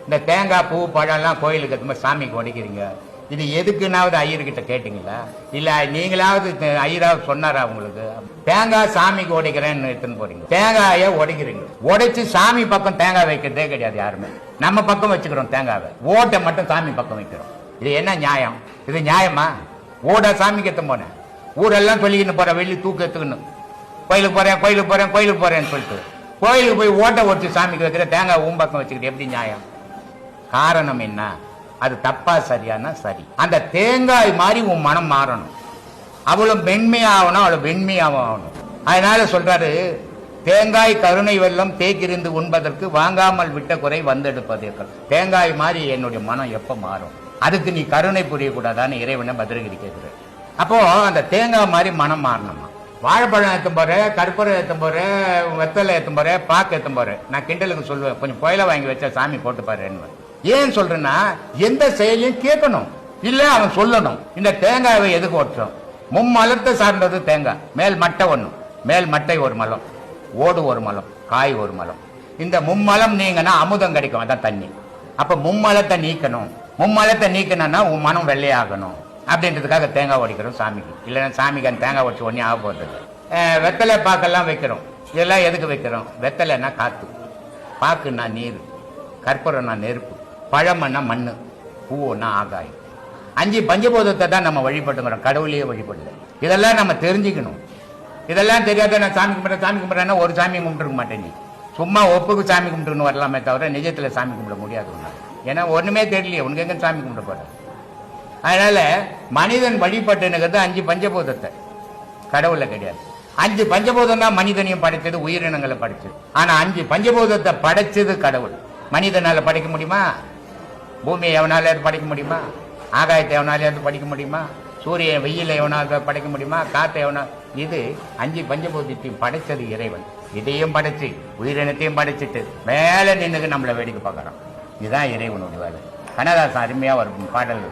இந்த தேங்காய் பூ பழம்லாம் கோயிலுக்கு எத்தனை சாமிக்கு உடைக்கிறீங்க? இது எதுக்குன்னாவது ஐயர்கிட்ட கேட்டீங்களா? இல்ல நீங்களாவது ஐயராவது சொன்னாரா உங்களுக்கு? தேங்காய் சாமிக்கு உடைக்கிறேன்னு எடுத்துன்னு போறீங்க, தேங்காயை உடைக்கிறீங்க. உடைச்சு சாமி பக்கம் தேங்காய் வைக்கிறதே கிடையாது யாருமே. நம்ம பக்கம் வச்சுக்கிறோம் தேங்காவை, ஓட்டை மட்டும் சாமி பக்கம் வைக்கிறோம். இது என்ன நியாயம்? இது நியாயமா? ஓட சாமிக்கு எத்த போனேன், ஊரெல்லாம் சொல்லிக்கின்னு போற, வெள்ளி தூக்கு எடுத்துக்கணும், கோயிலுக்கு போறேன் கோயிலுக்கு போறேன் கோயிலுக்கு போறேன்னு சொல்லிட்டு கோயிலுக்கு போய் ஓட்டை ஒடிச்சு சாமிக்கு வைக்கிற தேங்காய் ஊம்பக்கம் வச்சுக்கிட்டு எப்படி நியாயம்? காரணம் என்ன? அது தப்பா சரியானா சரி. அந்த தேங்காய் மாதிரி உன் மனம் மாறணும், அவ்வளவு மென்மையாகணும், அவ்வளவு வெண்மையாகவும் ஆகணும். அதனால சொல்றாரு, தேங்காய் கருணை வெள்ளம் தேக்கிருந்து உண்பதற்கு வாங்காமல் விட்ட குறை வந்தெடுப்பதற்கு. தேங்காய் மாதிரி என்னுடைய மனம் எப்ப மாறும்? அதுக்கு நீ கருணை புரியக்கூடாதான்னு இறைவனை பத்திரகிரி கேட்கிற. அப்போ அந்த தேங்காய் மாதிரி மனம் மாறணுமா? வாழைப்பழம் ஏற்றும் போற, கற்பூரம் ஏற்றும் போற, வெத்தலை ஏற்றும் போற, பாக்கு ஏற்றும் போற. நான் கிண்டலுக்கு சொல்லுவேன், கொஞ்சம் புயலை வாங்கி வச்சா சாமி போட்டு பாருன்னு. ஏன் சொல்றேன்னா, எந்த செயலையும் கேட்கணும், இல்ல அவன் சொல்லணும். இந்த தேங்காயை எதுக்கு ஓட்டுறோம்? மும்மலத்தை சார்ந்தது தேங்காய். மேல் மட்டை ஒண்ணு, மேல் மட்டை ஒரு மலம், ஓடு ஒரு மலம், காய் ஒரு மலம். இந்த மும்மலம் நீங்கன்னா அமுதம் கிடைக்கும், அதான் தண்ணி. அப்ப மும்மலத்தை நீக்கணும். மும்மலத்தை நீக்கணும்னா உன் மனம் வெள்ளையாகணும் அப்படின்றதுக்காக தேங்காய் உடைக்கிறோம் சாமிக்கு. இல்லைன்னா சாமிக்கு அந்த தேங்காய் உடச்சு ஒன்னே ஆக போகிறது. வெத்தலை பாக்கெல்லாம் வைக்கிறோம். இதெல்லாம் எதுக்கு வைக்கிறோம்? வெத்தலைன்னா காத்து, பாக்குன்னா நீர், கற்பூரம்னா நெருப்பு, பழம்னா மண்ணு, பூவுன்னா ஆகாயம். 5 பஞ்சபூதத்தை தான் நம்ம வழிபட்டுக்கிறோம், கடவுளையே வழிபடல. இதெல்லாம் நம்ம தெரிஞ்சுக்கணும். இதெல்லாம் தெரியாத நான் சாமி கும்பிட்றேன் சாமி கும்பிட்றேன்னா ஒரு சாமி கும்பிட்டுருக்க மாட்டேன். நீ சும்மா ஒப்புக்கு சாமி கும்பிட்டுன்னு வரலாமே தவிர நிஜத்துல சாமி கும்பிட முடியாது உன்னால. ஏன்னா ஒண்ணுமே தெரியலையே, உனக்கு எங்க சாமி கும்பிட போற? அதனால மனிதன் வழிபட்டுனுங்கிறது 5 பஞ்சபூதத்தை, கடவுள கிடையாது. 5 பஞ்சபூதம் தான் மனிதனையும் படைச்சது, உயிரினங்களை படைச்சது. ஆனா 5 பஞ்சபூதத்தை படைச்சது கடவுள். மனிதனால படைக்க முடியுமா? பூமியை எவனால படைக்க முடியுமா? ஆகாயத்தை எவனால படிக்க முடியுமா? சூரிய வெயில எவனால படைக்க முடியுமா? காத்தை எவனா? இது 5 பஞ்சபூதத்தையும் படைச்சது இறைவன். இதையும் படைச்சு உயிரினத்தையும் படைச்சிட்டு மேல நின்னுக்கு நம்மளை வேடிக்கை பார்க்கறான். இதுதான் இறைவனுடைய வேலை. கண்ணதாசன் அருமையா ஒரு பாடல்,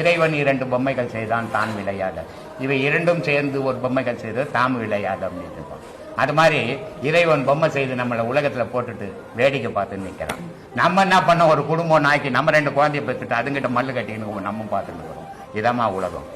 இறைவன் 2 பொம்மைகள் செய்தான் தான் விளையாட, இவை 2ம் சேர்ந்து ஒரு பொம்மைகள் செய்து தாம் விளையாட அப்படின்னு இருப்பான். அது மாதிரி இறைவன் பொம்மை செய்து நம்மளை உலகத்துல போட்டுட்டு வேடிக்கை பார்த்து நிற்கிறான். நம்ம என்ன பண்ணோம்? ஒரு குடும்பம் நாய்க்கு நம்ம 2 குழந்தைய பெற்றுட்டு அதுங்கிட்ட மல்லு கட்டிக்கணும் நம்ம பார்த்துட்டு இருக்கிறோம். இதமா உலகம்.